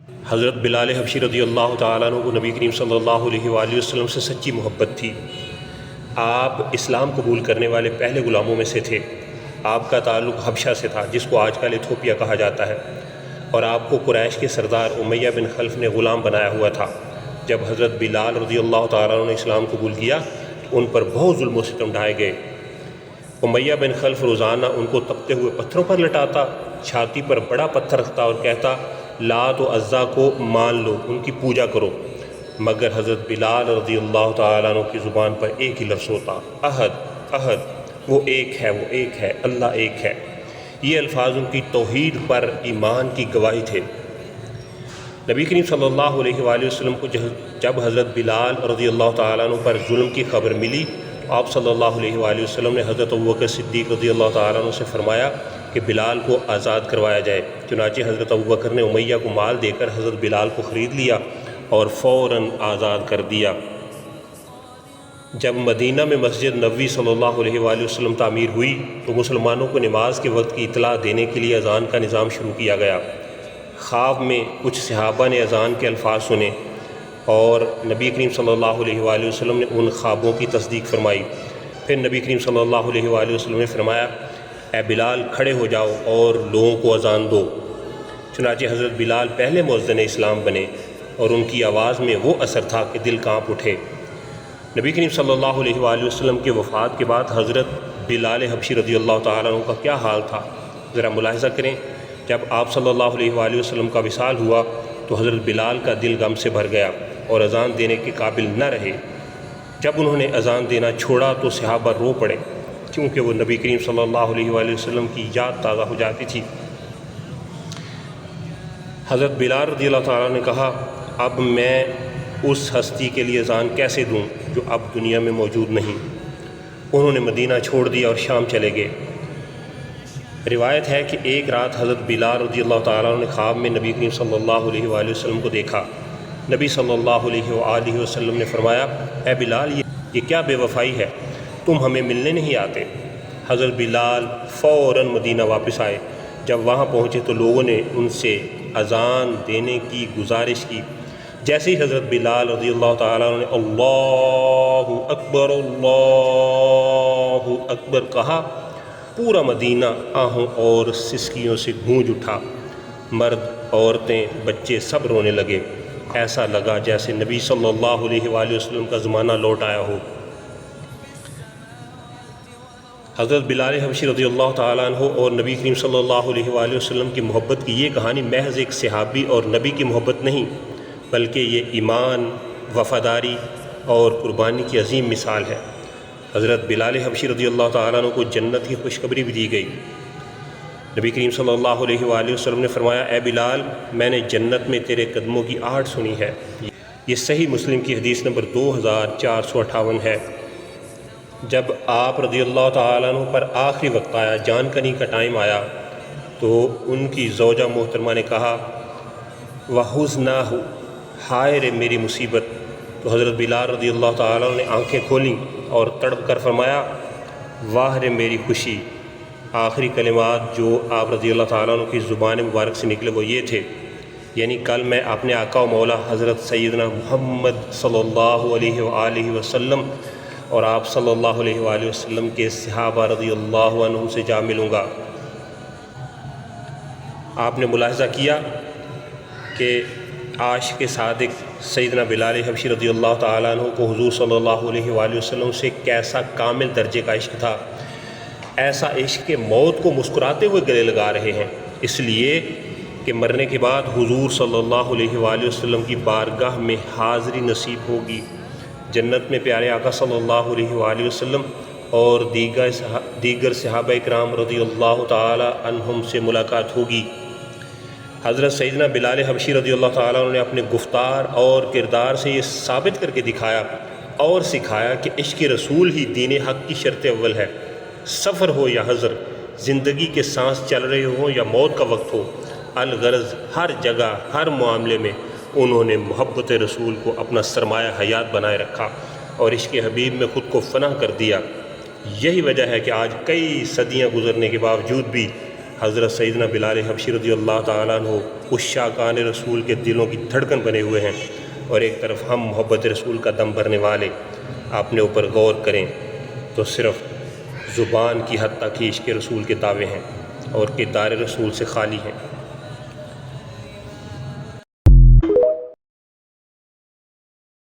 حضرت بلال حبشی رضی اللہ تعالیٰ عنہ کو نبی کریم صلی اللہ علیہ وآلہ وسلم سے سچی محبت تھی۔ آپ اسلام قبول کرنے والے پہلے غلاموں میں سے تھے۔ آپ کا تعلق حبشہ سے تھا، جس کو آج کل ایتھوپیا کہا جاتا ہے، اور آپ کو قریش کے سردار امیہ بن خلف نے غلام بنایا ہوا تھا۔ جب حضرت بلال رضی اللہ تعالیٰ عنہ نے اسلام قبول کیا تو ان پر بہت ظلم و ستم ڈھائے گئے۔ امیہ بن خلف روزانہ ان کو تپتے ہوئے پتھروں پر لٹاتا، چھاتی پر بڑا پتھر رکھتا اور کہتا لات و عزا کو مان لو، ان کی پوجا کرو، مگر حضرت بلال رضی اللہ تعالیٰ عنہ کی زبان پر ایک ہی لفظ ہوتا، احد احد، وہ ایک ہے، وہ ایک ہے، اللہ ایک ہے۔ یہ الفاظ ان کی توحید پر ایمان کی گواہی تھے۔ نبی کریم صلی اللہ علیہ وآلہ وسلم کو جب حضرت بلال رضی اللہ تعالیٰ عنہ پر ظلم کی خبر ملی تو آپ صلی اللہ علیہ وآلہ وسلم نے حضرت ابوبکر صدیق رضی اللہ تعالیٰ عنہ سے فرمایا کہ بلال کو آزاد کروایا جائے۔ چنانچہ حضرت ابوبکر نے امیہ کو مال دے کر حضرت بلال کو خرید لیا اور فوراً آزاد کر دیا۔ جب مدینہ میں مسجد نبوی صلی اللہ علیہ وآلہ وسلم تعمیر ہوئی تو مسلمانوں کو نماز کے وقت کی اطلاع دینے کے لیے اذان کا نظام شروع کیا گیا۔ خواب میں کچھ صحابہ نے اذان کے الفاظ سنے اور نبی کریم صلی اللہ علیہ وآلہ وسلم نے ان خوابوں کی تصدیق فرمائی۔ پھر نبی کریم صلی اللہ علیہ وآلہ وسلم نے فرمایا اے بلال کھڑے ہو جاؤ اور لوگوں کو اذان دو۔ چنانچہ حضرت بلال پہلے مؤذن اسلام بنے اور ان کی آواز میں وہ اثر تھا کہ دل کانپ اٹھے۔ نبی کریم صلی اللہ علیہ وآلہ وسلم کے وفات کے بعد حضرت بلال حبشی رضی اللہ تعالیٰ عنہ کا کیا حال تھا، ذرا ملاحظہ کریں۔ جب آپ صلی اللہ علیہ وآلہ وسلم کا وصال ہوا تو حضرت بلال کا دل غم سے بھر گیا اور اذان دینے کے قابل نہ رہے۔ جب انہوں نے اذان دینا چھوڑا تو صحابہ رو پڑے، کیونکہ وہ نبی کریم صلی اللہ علیہ وآلہ وسلم کی یاد تازہ ہو جاتی تھی۔ حضرت بلال رضی اللہ تعالیٰ نے کہا اب میں اس ہستی کے لیے اذان کیسے دوں جو اب دنیا میں موجود نہیں۔ انہوں نے مدینہ چھوڑ دیا اور شام چلے گئے۔ روایت ہے کہ ایک رات حضرت بلال رضی اللہ تعالیٰ نے خواب میں نبی کریم صلی اللہ علیہ وآلہ وسلم کو دیکھا۔ نبی صلی اللہ علیہ وآلہ وسلم نے فرمایا اے بلال یہ کیا بے وفائی ہے، تم ہمیں ملنے نہیں آتے۔ حضرت بلال فوراً مدینہ واپس آئے۔ جب وہاں پہنچے تو لوگوں نے ان سے اذان دینے کی گزارش کی۔ جیسے ہی حضرت بلال رضی اللہ تعالیٰ نے اللہ اکبر اللہ اکبر کہا، پورا مدینہ آہوں اور سسکیوں سے گونج اٹھا۔ مرد، عورتیں، بچے سب رونے لگے۔ ایسا لگا جیسے نبی صلی اللہ علیہ وآلہ وسلم کا زمانہ لوٹ آیا ہو۔ حضرت بلال حبشی رضی اللہ تعالیٰ عنہ اور نبی کریم صلی اللہ علیہ وآلہ وسلم کی محبت کی یہ کہانی محض ایک صحابی اور نبی کی محبت نہیں، بلکہ یہ ایمان، وفاداری اور قربانی کی عظیم مثال ہے۔ حضرت بلال حبشی رضی اللہ تعالیٰ عنہ کو جنت کی خوشخبری بھی دی گئی۔ نبی کریم صلی اللہ علیہ وآلہ وسلم نے فرمایا اے بلال میں نے جنت میں تیرے قدموں کی آہٹ سنی ہے۔ یہ صحیح مسلم کی حدیث نمبر 2458 ہے۔ جب آپ رضی اللہ تعالیٰ عنہ پر آخری وقت آیا، جان کنی کا ٹائم آیا، تو ان کی زوجہ محترمہ نے کہا وَحُزْنَاهُ، ہائے رے میری مصیبت۔ تو حضرت بلال رضی اللہ تعالیٰ عنہ نے آنکھیں کھولیں اور تڑپ کر فرمایا واہ رے میری خوشی۔ آخری کلمات جو آپ رضی اللہ تعالیٰ عنہ کی زبان مبارک سے نکلے وہ یہ تھے، یعنی کل میں اپنے آقا و مولا حضرت سیدنا محمد صلی اللہ علیہ وآلہ وسلم اور آپ صلی اللہ علیہ وآلہ وسلم کے صحابہ رضی اللہ عنہم سے جا ملوں گا۔ آپ نے ملاحظہ کیا کہ عاشق صادق سیدنا بلال حبشی رضی اللہ تعالیٰ عنہ کو حضور صلی اللہ علیہ وآلہ وسلم سے کیسا کامل درجے کا عشق تھا۔ ایسا عشق کہ موت کو مسکراتے ہوئے گلے لگا رہے ہیں، اس لیے کہ مرنے کے بعد حضور صلی اللہ علیہ وآلہ وسلم کی بارگاہ میں حاضری نصیب ہوگی۔ جنت میں پیارے آقا صلی اللہ علیہ وآلہ وسلم اور دیگر صحابہ اکرام رضی اللہ تعالی عنہم سے ملاقات ہوگی۔ حضرت سیدنا بلال حبشی رضی اللہ تعالیٰ عنہ نے اپنے گفتار اور کردار سے یہ ثابت کر کے دکھایا اور سکھایا کہ عشق رسول ہی دین حق کی شرط اول ہے۔ سفر ہو یا حضر، زندگی کے سانس چل رہے ہوں یا موت کا وقت ہو، الغرض ہر جگہ ہر معاملے میں انہوں نے محبت رسول کو اپنا سرمایہ حیات بنائے رکھا اور عشق حبیب میں خود کو فنا کر دیا۔ یہی وجہ ہے کہ آج کئی صدیاں گزرنے کے باوجود بھی حضرت سیدنا بلال حبشی رضی اللہ تعالیٰ عنہ اس شاکان رسول کے دلوں کی دھڑکن بنے ہوئے ہیں، اور ایک طرف ہم محبت رسول کا دم بھرنے والے اپنے اوپر غور کریں تو صرف زبان کی حد تک ہی عشق رسول کے دعوے ہیں اور کردار رسول سے خالی ہیں۔